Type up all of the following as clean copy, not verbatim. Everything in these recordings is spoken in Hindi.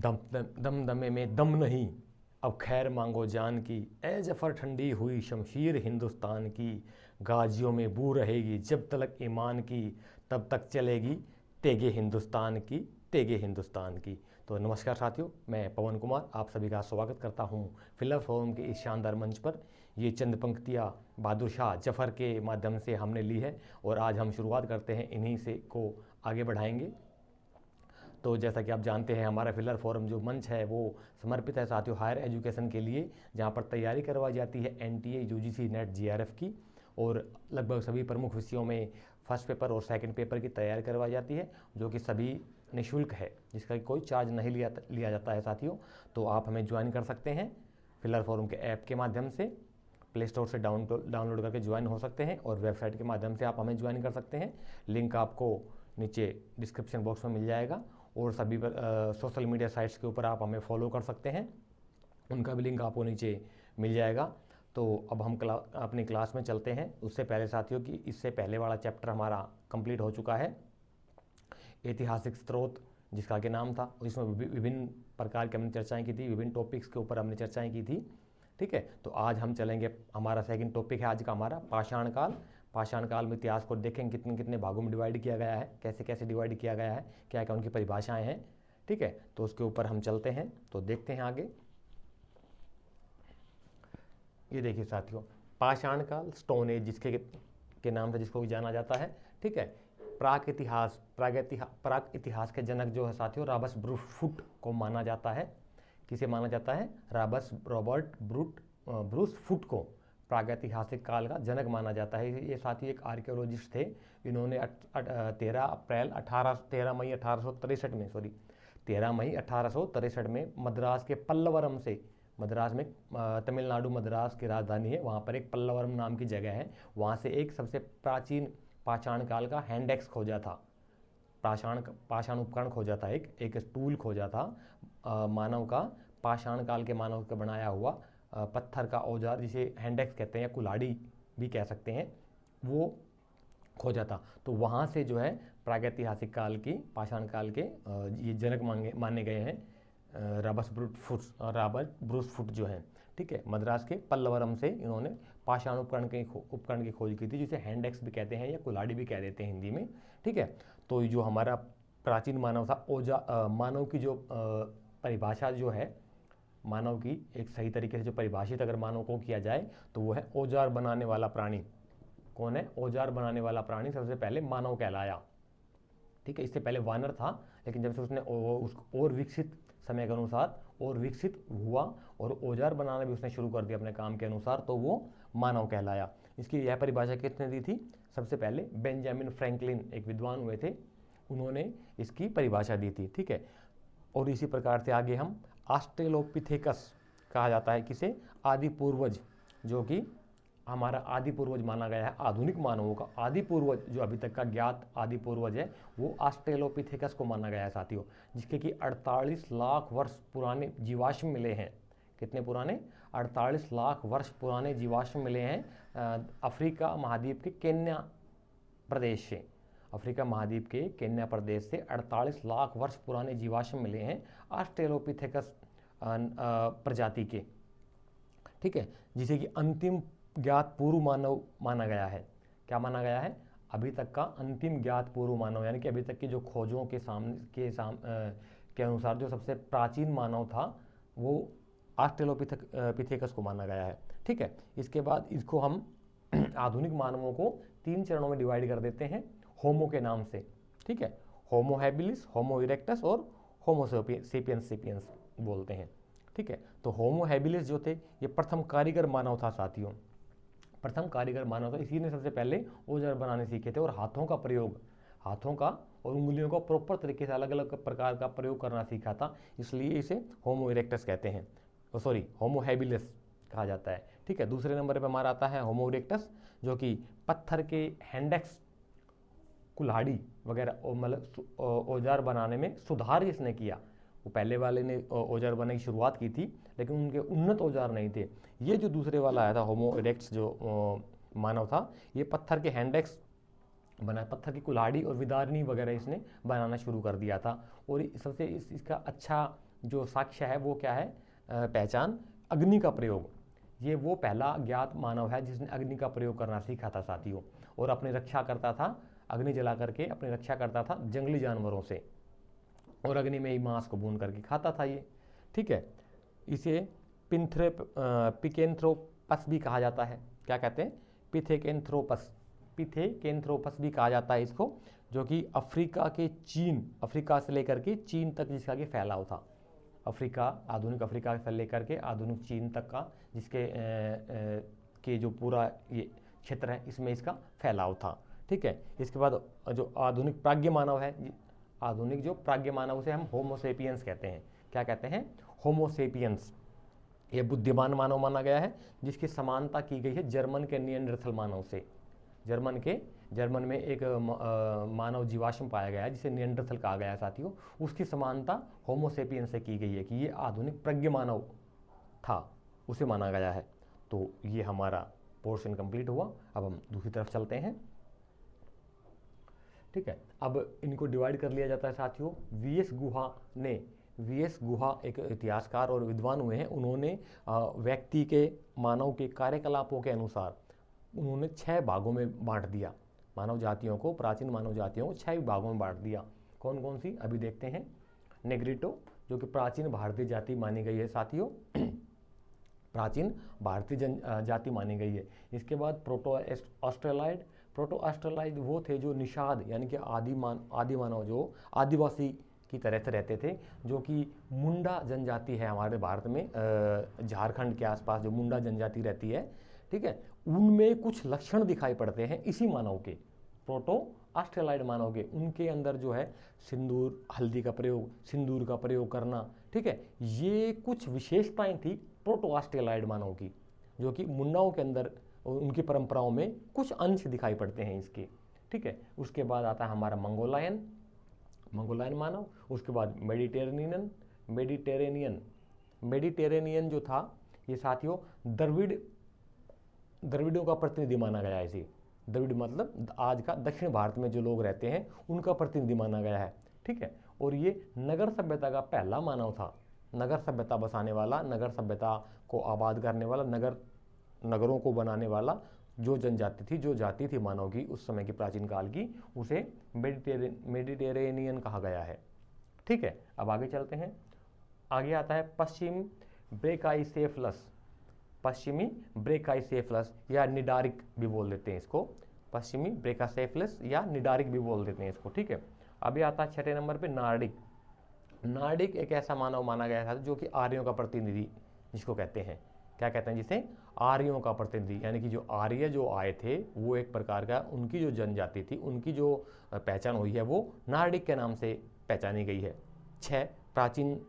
दमदमे में दम नहीं, अब खैर मांगो जान की। ए जफ़र ठंडी हुई शमशीर हिंदुस्तान की, गाजियों में बू रहेगी जब तलक ईमान की, तब तक चलेगी तेगे हिंदुस्तान की, तेगे हिंदुस्तान की। तो नमस्कार साथियों, मैं पवन कुमार आप सभी का स्वागत करता हूं फिलर फोरम के इस शानदार मंच पर। ये चंद पंक्तियां बहादुर शाह जफ़र के माध्यम से हमने ली है और आज हम शुरुआत करते हैं, इन्हीं से को आगे बढ़ाएंगे। तो जैसा कि आप जानते हैं, हमारा फिलर फोरम जो मंच है वो समर्पित है साथियों हायर एजुकेशन के लिए, जहां पर तैयारी करवाई जाती है NTA, UGC, नेट, JRF की, और लगभग सभी प्रमुख विषयों में फर्स्ट पेपर और सेकंड पेपर की तैयारी करवाई जाती है, जो कि सभी निःशुल्क है, जिसका कोई चार्ज नहीं लिया जाता है साथियों। तो आप हमें ज्वाइन कर सकते हैं फिलर फोरम के ऐप के माध्यम से, प्ले स्टोर से डाउनलोड करके ज्वाइन हो सकते हैं, और वेबसाइट के माध्यम से आप हमें ज्वाइन कर सकते हैं। लिंक आपको नीचे डिस्क्रिप्शन बॉक्स में मिल जाएगा, और सभी सोशल मीडिया साइट्स के ऊपर आप हमें फॉलो कर सकते हैं, उनका भी लिंक आपको नीचे मिल जाएगा। तो अब हम अपनी क्लास में चलते हैं। उससे पहले साथियों कि इससे पहले वाला चैप्टर हमारा कंप्लीट हो चुका है, ऐतिहासिक स्रोत जिसका के नाम था, इसमें विभिन्न प्रकार की हमने चर्चाएं की थी, विभिन्न टॉपिक्स के ऊपर हमने चर्चाएं की थी। ठीक है, तो आज हम चलेंगे, हमारा सेकंड टॉपिक है आज का हमारा पाषाण काल। पाषाण काल में इतिहास को देखेंगे कितने कितने भागों में डिवाइड किया गया है, कैसे कैसे डिवाइड किया गया है, क्या क्या उनकी परिभाषाएं हैं। ठीक है, तो उसके ऊपर हम चलते हैं, तो देखते हैं आगे। ये देखिए साथियों, पाषाण काल, स्टोन एज जिसके के नाम से जिसको भी जाना जाता है। ठीक है, प्राक इतिहास के जनक जो है साथियों, रॉबर्ट ब्रूस को माना जाता है। किसे माना जाता है? रॉबर्ट ब्रूस फुट को प्रागैतिहासिक काल का जनक माना जाता है। ये साथी एक आर्कियोलॉजिस्ट थे। इन्होंने 13 मई 1863 में मद्रास के पल्लवरम से, मद्रास में तमिलनाडु मद्रास की राजधानी है, वहाँ पर एक पल्लवरम नाम की जगह है, वहाँ से एक सबसे प्राचीन पाषाण काल का हैंड एक्स खोजा था, पाषाण उपकरण खोजा था, एक टूल खोजा था मानव का, पाषाण काल के मानव का बनाया हुआ पत्थर का औजार, जिसे हैंडेक्स कहते हैं या कुल्हाड़ी भी कह सकते हैं, वो खोजा था। तो वहाँ से जो है प्रागैतिहासिक काल की, पाषाण काल के ये जनक माने गए हैं रॉबर्ट ब्रूस फुट जो है। ठीक है, मद्रास के पल्लवरम से इन्होंने पाषाण उपकरण की खोज की थी, जिसे हैंडेक्स भी कहते हैं या कुल्हाड़ी भी कह देते हैं हिंदी में। ठीक है, तो जो हमारा प्राचीन मानव था, मानव की जो परिभाषा जो है, मानव की एक सही तरीके से जो परिभाषित अगर मानव को किया जाए तो वो है औजार बनाने वाला प्राणी। कौन है? औजार बनाने वाला प्राणी सबसे पहले मानव कहलाया। ठीक है, इससे पहले वानर था, लेकिन जब से उसने उसको और विकसित, समय के अनुसार और विकसित हुआ और औजार बनाना भी उसने शुरू कर दिया अपने काम के अनुसार, तो वो मानव कहलाया। इसकी यह परिभाषा किसने दी थी? सबसे पहले बेंजामिन फ्रैंकलिन एक विद्वान हुए थे, उन्होंने इसकी परिभाषा दी थी। ठीक है, और इसी प्रकार से आगे हम ऑस्ट्रेलोपिथेकस कहा जाता है किसे? आदि पूर्वज, जो कि हमारा आदि पूर्वज माना गया है, आधुनिक मानवों का आदि पूर्वज, जो अभी तक का ज्ञात आदि पूर्वज है, वो ऑस्ट्रेलोपिथेकस को माना गया है साथियों, जिसके कि 48 लाख वर्ष पुराने जीवाश्म मिले हैं। कितने पुराने? 48 लाख वर्ष पुराने जीवाश्म मिले हैं अफ्रीका महाद्वीप के केन्या प्रदेश से। अफ्रीका महाद्वीप के केन्या प्रदेश से 48 लाख वर्ष पुराने जीवाश्म मिले हैं ऑस्ट्रेलोपिथेकस प्रजाति के। ठीक है, जिसे कि अंतिम ज्ञात पूर्व मानव माना गया है। क्या माना गया है? अभी तक का अंतिम ज्ञात पूर्व मानव, यानी कि अभी तक की जो खोजों के अनुसार जो सबसे प्राचीन मानव था, वो ऑस्ट्रेलोपिथेकस को माना गया है। ठीक है, इसके बाद इसको हम आधुनिक मानवों को 3 चरणों में डिवाइड कर देते हैं होमो के नाम से। ठीक है, होमो हैबिलिस, होमो इरेक्टस और होमो सेपियंस बोलते हैं। ठीक है, तो होमो हैबिलिस जो थे, ये प्रथम कारीगर मानव था साथियों, प्रथम कारीगर मानव था। इसी ने सबसे पहले औजार बनाने सीखे थे और हाथों का और उंगलियों का प्रॉपर तरीके से अलग अलग प्रकार का प्रयोग करना सीखा था, इसलिए इसे होमो इरेक्टस कहते हैं, होमो हैबिलिस कहा जाता है। ठीक है, दूसरे नंबर पर हमारा आता है होमो इरेक्टस, जो कि पत्थर के हैंडेक्स, कुल्हाड़ी वगैरह, मतलब औजार बनाने में सुधार जिसने किया, वो पहले वाले ने औजार बनाने की शुरुआत की थी, लेकिन उनके उन्नत औजार नहीं थे। ये जो दूसरे वाला आया था होमो इरेक्टस जो मानव था, ये पत्थर के हैंडेक्स बना, पत्थर की कुल्हाड़ी और विदारनी वगैरह इसने बनाना शुरू कर दिया था। और सबसे इसका अच्छा जो साक्ष्य है वो क्या है, पहचान अग्नि का प्रयोग। ये वो पहला ज्ञात मानव है जिसने अग्नि का प्रयोग करना सीखा था साथियों, और अपनी रक्षा करता था, अग्नि जला करके अपनी रक्षा करता था जंगली जानवरों से, और अग्नि में ही मांस को भून करके खाता था ये। ठीक है, इसे पिथेकेंथ्रोपस भी कहा जाता है। क्या कहते हैं, पिथेकेंथ्रोपस, पिथेकेंथ्रोपस भी कहा जाता है इसको, जो कि अफ्रीका के चीन, अफ्रीका से लेकर के चीन तक जिसका कि फैलाव था। अफ्रीका, आधुनिक अफ्रीका से लेकर के आधुनिक चीन तक का जिसके के जो पूरा ये क्षेत्र है इसमें इसका फैलाव था। ठीक है, इसके बाद जो आधुनिक प्राज्ञ मानव है, आधुनिक जो प्राज्ञ मानव उसे हम होमोसेपियंस कहते हैं। क्या कहते हैं, होमोसेपियंस। ये बुद्धिमान मानव माना गया है जिसकी समानता की गई है जर्मन के निएंडरथल मानव से। जर्मन में एक मानव जीवाश्म पाया गया है जिसे निएंडरथल कहा गया है साथियों, उसकी समानता होमोसेपियंस से की गई है कि ये आधुनिक प्रज्ञ मानव था, उसे माना गया है। तो ये हमारा पोर्शन कंप्लीट हुआ। अब हम दूसरी तरफ चलते हैं। ठीक है, अब इनको डिवाइड कर लिया जाता है साथियों। वीएस गुहा एक इतिहासकार और विद्वान हुए हैं। उन्होंने व्यक्ति के, मानव के कार्यकलापों के अनुसार उन्होंने 6 भागों में बांट दिया मानव जातियों को, प्राचीन मानव जातियों को 6 भागों में बांट दिया। कौन कौन सी, अभी देखते हैं। नेग्रिटो, जो कि प्राचीन भारतीय जाति मानी गई है साथियों, प्राचीन भारतीय जाति मानी गई है। इसके बाद प्रोटो ऑस्ट्रेलॉइड। प्रोटो ऑस्ट्रेलॉइड वो थे जो निषाद यानी कि आदि मानव जो आदिवासी की तरह से रहते थे, जो कि मुंडा जनजाति है हमारे भारत में, झारखंड के आसपास जो मुंडा जनजाति रहती है। ठीक है, उनमें कुछ लक्षण दिखाई पड़ते हैं इसी मानव के, प्रोटो ऑस्ट्रेलॉइड मानव के। उनके अंदर जो है सिंदूर, हल्दी का प्रयोग, सिंदूर का प्रयोग करना। ठीक है, ये कुछ विशेषताएं थी प्रोटो ऑस्ट्रेलॉइड मानव की, जो कि मुंडाओं के अंदर उनकी परंपराओं में कुछ अंश दिखाई पड़ते हैं इसके। ठीक है, उसके बाद आता है हमारा मंगोलायन मानव। उसके बाद मेडिटेरेनियन जो था, ये साथियों द्रविड़ों का प्रतिनिधि माना गया है इसे। द्रविड़ मतलब आज का दक्षिण भारत में जो लोग रहते हैं उनका प्रतिनिधि माना गया है। ठीक है, और ये नगर सभ्यता का पहला मानव था, नगर सभ्यता बसाने वाला, नगर सभ्यता को आबाद करने वाला, नगरों को बनाने वाला जो जनजाति थी, जो जाति थी मानव की उस समय की प्राचीन काल की, उसे मेडिटेरेनियन कहा गया है। ठीक है, अब आगे चलते हैं। आगे आता है पश्चिमी ब्रेकाइसेफलस या निडारिक भी बोल देते हैं इसको, पश्चिमी ब्रेकाइसेफलस या निडारिक भी बोल देते हैं इसको। ठीक है, अभी आता है 6 नंबर पे नार्डिक एक ऐसा मानव माना गया था जो कि आर्यों का प्रतिनिधि जिसको कहते हैं। क्या कहते हैं जिसे, आर्यों का प्रतिनिधि, यानी कि जो आर्य जो आए थे वो एक प्रकार का, उनकी जो जनजाति थी, उनकी जो पहचान हुई है वो नार्डिक के नाम से पहचानी गई है 6 प्राचीन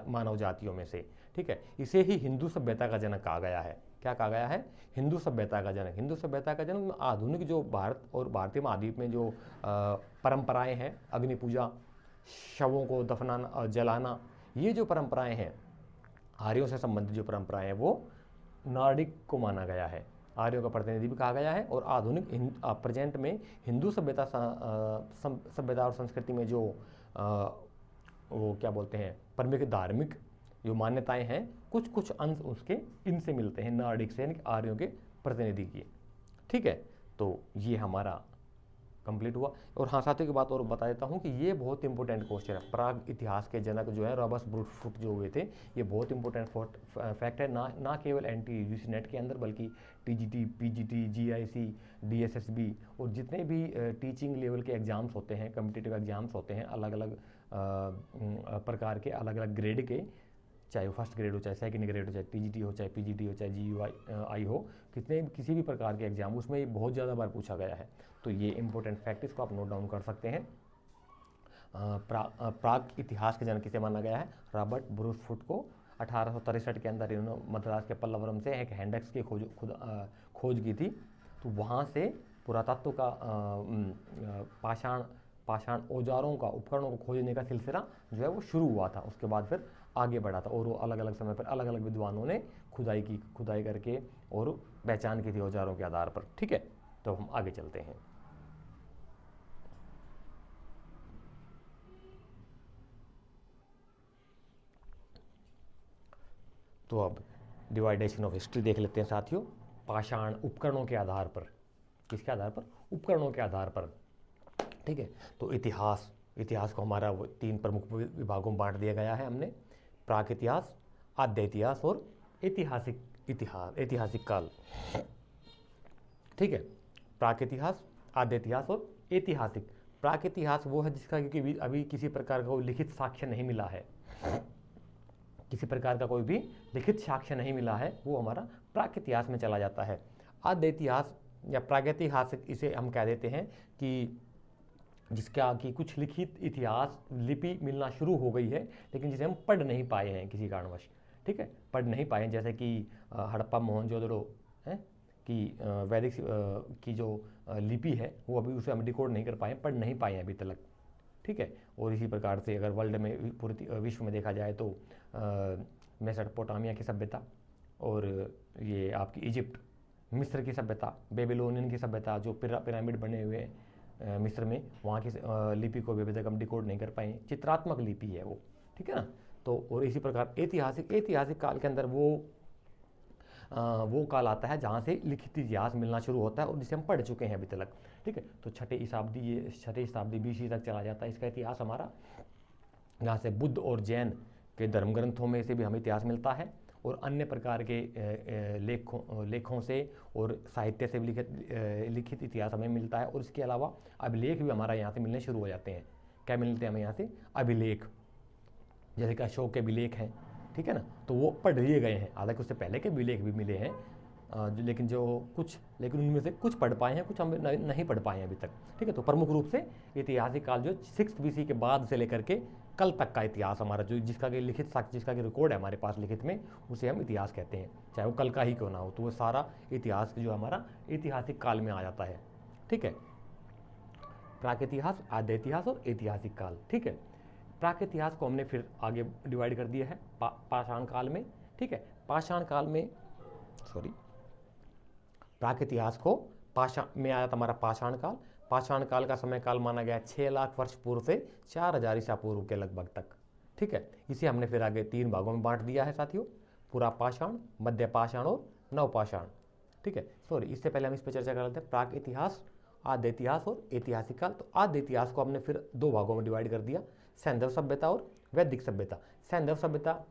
मानव जातियों में से। ठीक है, इसे ही हिंदू सभ्यता का जनक कहा गया है। क्या कहा गया है, हिंदू सभ्यता का जनक। हिंदू सभ्यता का जनक आधुनिक जो भारत और भारतीय महाद्वीप में जो परंपराएं हैं, अग्नि पूजा, शवों को दफनाना और जलाना, ये जो परंपराएं हैं, आर्यों से संबंधित जो परंपराएं हैं, वो नार्डिक को माना गया है, आर्यों का प्रतिनिधि भी कहा गया है। और आधुनिक प्रेजेंट में हिंदू सभ्यता और संस्कृति में जो वो क्या बोलते हैं, प्रमुख धार्मिक जो मान्यताएं हैं, कुछ अंश उसके इनसे मिलते हैं, नार्डिक से, यानी आर्यों के प्रतिनिधि की। ठीक है, तो ये हमारा कंप्लीट हुआ। और हाँ साथियों की बात और बता देता हूँ कि ये बहुत इंपॉर्टेंट क्वेश्चन है। प्राग इतिहास के जनक जो है रॉबर्ट ब्रूटफुट जो हुए थे, ये बहुत इंपॉर्टेंट फैक्ट है, ना केवल NTUGC नेट के अंदर, बल्कि TGT, PGT, GIC, DSSB और जितने भी टीचिंग लेवल के एग्जाम्स होते हैं, कम्पिटिटिव एग्जाम्स होते हैं, अलग अलग प्रकार के, अलग अलग ग्रेड के, चाहे वो फर्स्ट ग्रेड हो, चाहे सेकंड ग्रेड हो, चाहे TGT हो, चाहे PGT हो, चाहे GUI हो, किसी भी प्रकार के एग्जाम, उसमें ये बहुत ज़्यादा बार पूछा गया है। तो ये इंपॉर्टेंट फैक्ट, इसको आप नोट डाउन कर सकते हैं। प्राग इतिहास के जनक किसे माना गया है, रॉबर्ट ब्रूटफुट को। 1863 के अंदर इन्होंने मद्रास के पल्लवरम से एक हैंडेक्स की खोज की थी। तो वहाँ से पुरातत्व का पाषाण औजारों का, उपकरणों को खोजने का सिलसिला जो है वो शुरू हुआ था। उसके बाद फिर आगे बढ़ा था और वो अलग अलग समय पर अलग अलग विद्वानों ने खुदाई करके और पहचान की थी औजारों के आधार पर। ठीक है, तो हम आगे चलते हैं। तो अब डिवाइडेशन ऑफ हिस्ट्री देख लेते हैं साथियों, पाषाण उपकरणों के आधार पर। किसके आधार पर? उपकरणों के आधार पर। ठीक है, तो इतिहास को हमारा 3 प्रमुख विभागों में बांट दिया गया है हमने, प्राक इतिहास, आद्य इतिहास और ऐतिहासिक काल। ठीक है, प्राक इतिहास, आद्य इतिहास और ऐतिहासिक। प्राक इतिहास वो है जिसका क्योंकि अभी किसी प्रकार का कोई लिखित साक्ष्य नहीं मिला है, किसी प्रकार का कोई भी लिखित साक्ष्य नहीं मिला है, वो हमारा प्राक इतिहास में चला जाता है। आद्य इतिहास या प्रागैतिहासिक इसे हम कह देते हैं कि जिसका कि कुछ लिखित इतिहास लिपि मिलना शुरू हो गई है, लेकिन जिसे हम पढ़ नहीं पाए हैं किसी कारणवश। ठीक है, पढ़ नहीं पाए हैं, जैसे कि हड़प्पा मोहनजोदड़ो है कि वैदिक की जो लिपि है वो अभी उसे हम डिकोड नहीं कर पाए, पढ़ नहीं पाए हैं अभी तक। ठीक है, और इसी प्रकार से अगर वर्ल्ड में पूरे विश्व में देखा जाए तो मेसोपोटामिया की सभ्यता और ये आपकी इजिप्ट, मिस्र की सभ्यता, बेबीलोनियन की सभ्यता, जो पिरामिड बने हुए हैं मिस्र में, वहाँ की लिपि को अभी तक हम डिकोड नहीं कर पाए, चित्रात्मक लिपि है वो। ठीक है ना, तो और इसी प्रकार ऐतिहासिक काल के अंदर वो काल आता है जहाँ से लिखित इतिहास मिलना शुरू होता है और जिसे हम पढ़ चुके हैं अभी तक। ठीक है, तो छठी शताब्दी BC तक चला जाता है इसका इतिहास हमारा, जहाँ से बुद्ध और जैन के धर्म ग्रंथों में से भी हमें इतिहास मिलता है और अन्य प्रकार के लेखों से और साहित्य से भी लिखित इतिहास हमें मिलता है। और इसके अलावा अभिलेख भी हमारा यहाँ से मिलने शुरू हो जाते हैं। क्या मिलते हैं हमें यहाँ से? अभिलेख, जैसे कि अशोक के अभिलेख हैं। ठीक है ना, तो वो पढ़ लिए गए हैं, हालांकि उससे पहले के अभिलेख भी मिले हैं, लेकिन उनमें से कुछ पढ़ पाए हैं, कुछ हम नहीं पढ़ पाए हैं अभी तक। ठीक है, तो प्रमुख रूप से ऐतिहासिक काल जो 6th BC के बाद से लेकर के कल तक का इतिहास हमारा, जो जिसका कि लिखित साक्ष्य, जिसका कि रिकॉर्ड है हमारे पास लिखित में, उसे हम इतिहास कहते हैं, चाहे वो कल का ही क्यों ना हो। तो वो सारा इतिहास जो हमारा ऐतिहासिक काल में आ जाता है। ठीक है, प्राक इतिहास, आद्य इतिहास और ऐतिहासिक काल। ठीक है, प्राक इतिहास को हमने फिर आगे डिवाइड कर दिया है पाषाण काल में। ठीक है, पाषाण काल में प्राक इतिहास को पाषाण में आया था हमारा पाषाण काल। पाषाण काल का समय काल माना गया 6 लाख वर्ष पूर्व से 4000 ईसा पूर्व के लगभग तक। ठीक है, इसे हमने फिर आगे 3 भागों में बांट दिया है साथियों, पूरा पाषाण, मध्य पाषाण और नवपाषाण। ठीक है, इससे पहले हम इस पर चर्चा कर रहे थे प्राक इतिहास, आद्य इतिहास और ऐतिहासिक काल। तो आद्य इतिहास को हमने फिर 2 भागों में डिवाइड कर दिया, सैंधव सभ्यता और वैदिक सभ्यता। सैंधव सभ्यता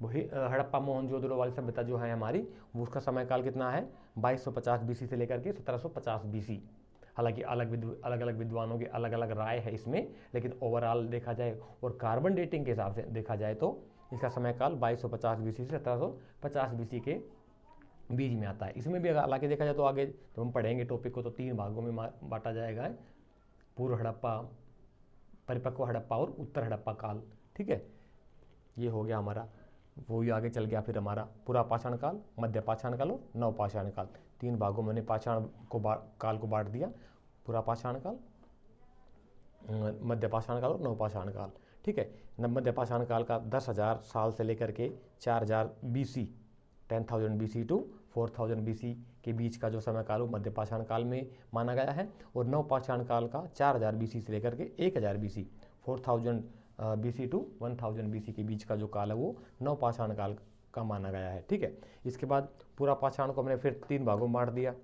वही हड़प्पा मोहनजोदड़ो वाली सभ्यता जो है हमारी, वो उसका समय काल कितना है? 2250 BC से लेकर के 1750 BC। हालांकि अलग अलग विद्वानों की अलग अलग राय है इसमें, लेकिन ओवरऑल देखा जाए और कार्बन डेटिंग के हिसाब से देखा जाए तो इसका समय काल 2250 BC से 1750 BC के बीच में आता है। इसमें भी अगर हालांकि देखा जाए तो आगे तो हम पढ़ेंगे टॉपिक को, तो 3 भागों में बांटा जाएगा, पूर्व हड़प्पा, परिपक्व हड़प्पा और उत्तर हड़प्पा काल। ठीक है, ये हो गया हमारा, वो ही आगे चल गया फिर हमारा पूरा पाषाण काल, मध्य पाषाण काल और नवपाषाण काल। 3 भागों में पाषाण काल को बांट दिया, पूरा पाषाण काल, मध्य पाषाण काल और नवपाषाण काल। ठीक है, मध्य पाषाण काल का 10,000 साल से लेकर के 4000 BC, 10,000 BC टू 4000 BC के बीच का जो समय काल वो मध्य पाषाण काल में माना गया है। और नवपाषाण काल का 4000 BC से लेकर के 1000 BC, 4000 BC टू 1000 BC के बीच का जो काल है वो नवपाषाण काल का माना गया है। ठीक है, इसके बाद पूरा पाषाण को हमने फिर 3 भागों में बांट दिया,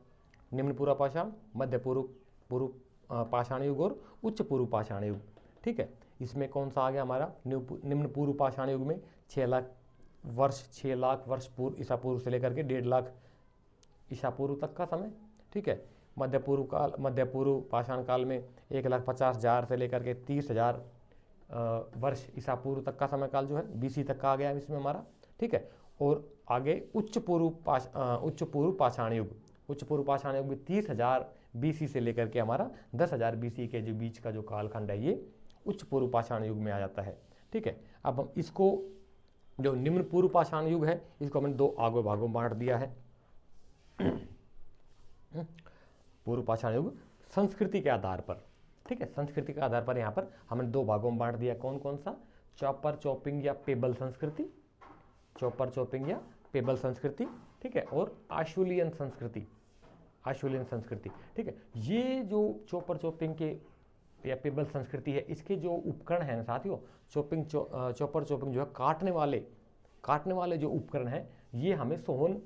निम्न पूर्व पाषाण, मध्य पूर्व पाषाण युग और उच्च पूर्व पाषाण युग। ठीक है, इसमें कौन सा आ गया हमारा? निम्न पूर्व पाषाण युग में 6 लाख वर्ष पूर्व ईसा पूर्व से लेकर के 1.5 लाख ईसा पूर्व तक का समय। ठीक है, मध्य पूर्व पाषाण काल में 1,50,000 से लेकर के 30,000 वर्ष ईसा पूर्व तक का समय काल जो है BC तक का आ गया इसमें हमारा। ठीक है, और आगे उच्च पूर्व पाषाण युग में 30,000 BC से लेकर के हमारा 10,000 BC के जो बीच का जो कालखंड है ये उच्च पूर्व पाषाण युग में आ जाता है। ठीक है, अब हम इसको जो निम्न पूर्व पाषाण युग है इसको हमने 2 आगे भागों में बांट दिया है। पूर्व पाषाण युग संस्कृति के आधार पर। ठीक है, संस्कृति के आधार पर यहाँ पर हमने 2 भागों में बांट दिया, कौन कौन सा? चॉपर चॉपिंग या पेबल संस्कृति, चॉपर चॉपिंग या पेबल संस्कृति। ठीक है, और आशुलियन संस्कृति। ठीक है, ये जो चॉपर चॉपिंग के या पेबल संस्कृति है, इसके जो उपकरण हैं साथियों, चॉपर चॉपिंग जो है काटने वाले जो उपकरण हैं ये हमें सोहन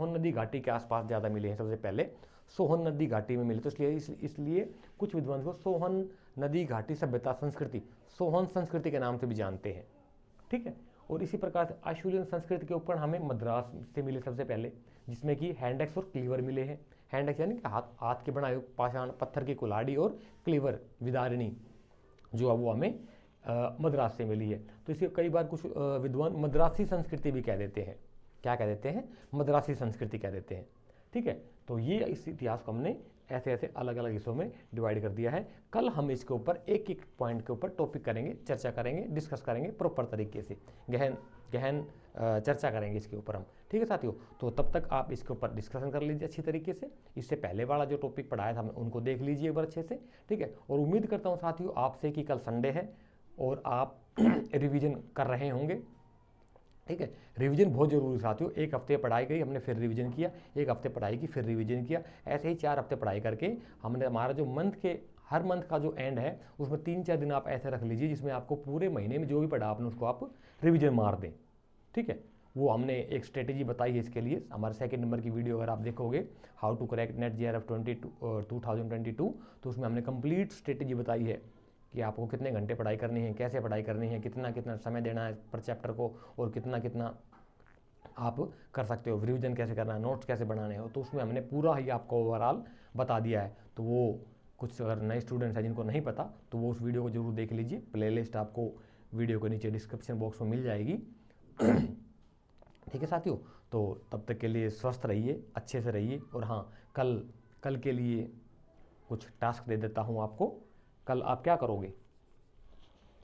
नदी घाटी के आसपास ज़्यादा मिले हैं। सबसे पहले सोहन नदी घाटी में मिले, तो इसलिए कुछ विद्वान को सोहन नदी घाटी सभ्यता संस्कृति, सोहन संस्कृति के नाम से भी जानते हैं। ठीक है। और इसी प्रकार से आशुलियन संस्कृति के ऊपर हमें मद्रास से मिले सबसे पहले, जिसमें कि हैंड-एक्स और क्लीवर मिले हैं। हैंड-एक्स यानी कि हाथ के बनाए पाषाण पत्थर की कुल्हाड़ी, और क्लीवर विदारिणी जो है वो हमें मद्रास से मिली है। तो इसे कई बार कुछ विद्वान मद्रासी संस्कृति भी कह देते हैं। क्या कह देते हैं? मद्रासी संस्कृति कह देते हैं। ठीक है। तो ये इस इतिहास को हमने ऐसे ऐसे अलग अलग हिस्सों में डिवाइड कर दिया है। कल हम इसके ऊपर एक एक पॉइंट के ऊपर टॉपिक करेंगे, चर्चा करेंगे, डिस्कस करेंगे प्रॉपर तरीके से, गहन चर्चा करेंगे इसके ऊपर हम। ठीक है साथियों। तो तब तक आप इसके ऊपर डिस्कशन कर लीजिए अच्छी तरीके से। इससे पहले वाला जो टॉपिक पढ़ाया था उनको देख लीजिए एक बार अच्छे से। ठीक है। और उम्मीद करता हूँ साथियों आपसे कि कल संडे है और आप रिवीजन कर रहे होंगे। ठीक है। रिवीजन बहुत जरूरी साथियों। एक हफ्ते पढ़ाई गई, हमने फिर रिवीजन किया, एक हफ्ते पढ़ाई की, फिर रिवीजन किया, ऐसे ही 4 हफ्ते पढ़ाई करके हमने हमारा जो हर मंथ का जो एंड है उसमें 3-4 दिन आप ऐसे रख लीजिए जिसमें आपको पूरे महीने में जो भी पढ़ा आपने उसको आप रिवीजन मार दें। ठीक है। वो हमने एक स्ट्रेटेजी बताई है इसके लिए। हमारे 2nd नंबर की वीडियो अगर आप देखोगे, how to crack NET JRF 2022, तो उसमें हमने कंप्लीट स्ट्रेटेजी बताई है कि आपको कितने घंटे पढ़ाई करनी है, कैसे पढ़ाई करनी है, कितना कितना समय देना है पर चैप्टर को, और कितना कितना आप कर सकते हो, रिवीजन कैसे करना है, नोट्स कैसे बनाने हो। तो उसमें हमने पूरा ही आपको ओवरऑल बता दिया है। तो वो कुछ अगर नए स्टूडेंट्स हैं जिनको नहीं पता तो वो उस वीडियो को जरूर देख लीजिए। प्लेलिस्ट आपको वीडियो के नीचे डिस्क्रिप्शन बॉक्स में मिल जाएगी। ठीक है साथियों। तो तब तक के लिए स्वस्थ रहिए, अच्छे से रहिए। और हाँ, कल के लिए कुछ टास्क दे देता हूँ आपको। कल आप क्या करोगे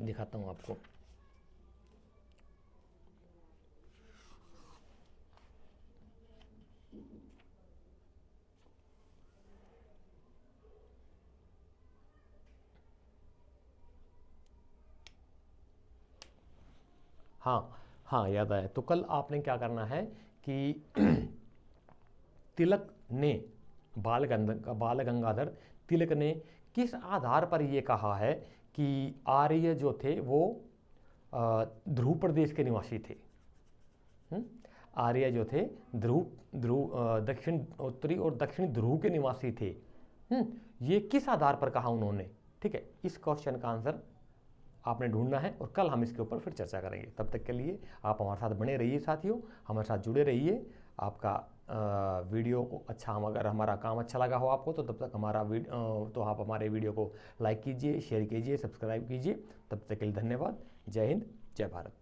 दिखाता हूँ आपको। हाँ याद आया। तो कल आपने क्या करना है कि तिलक ने बाल गंगाधर तिलक ने किस आधार पर ये कहा है कि आर्य जो थे वो ध्रुव प्रदेश के निवासी थे? आर्य जो थे दक्षिण उत्तरी और दक्षिणी ध्रुव के निवासी थे। ये किस आधार पर कहा उन्होंने? ठीक है। इस क्वेश्चन का आंसर आपने ढूंढना है और कल हम इसके ऊपर फिर चर्चा करेंगे। तब तक के लिए आप हमारे साथ बने रहिए साथियों, हमारे साथ जुड़े रहिए। आपका वीडियो को अगर हमारा काम अच्छा लगा हो आपको तो तब तक तो आप हमारे वीडियो को लाइक कीजिए, शेयर कीजिए, सब्सक्राइब कीजिए। तब तक के लिए धन्यवाद। जय हिंद, जय भारत।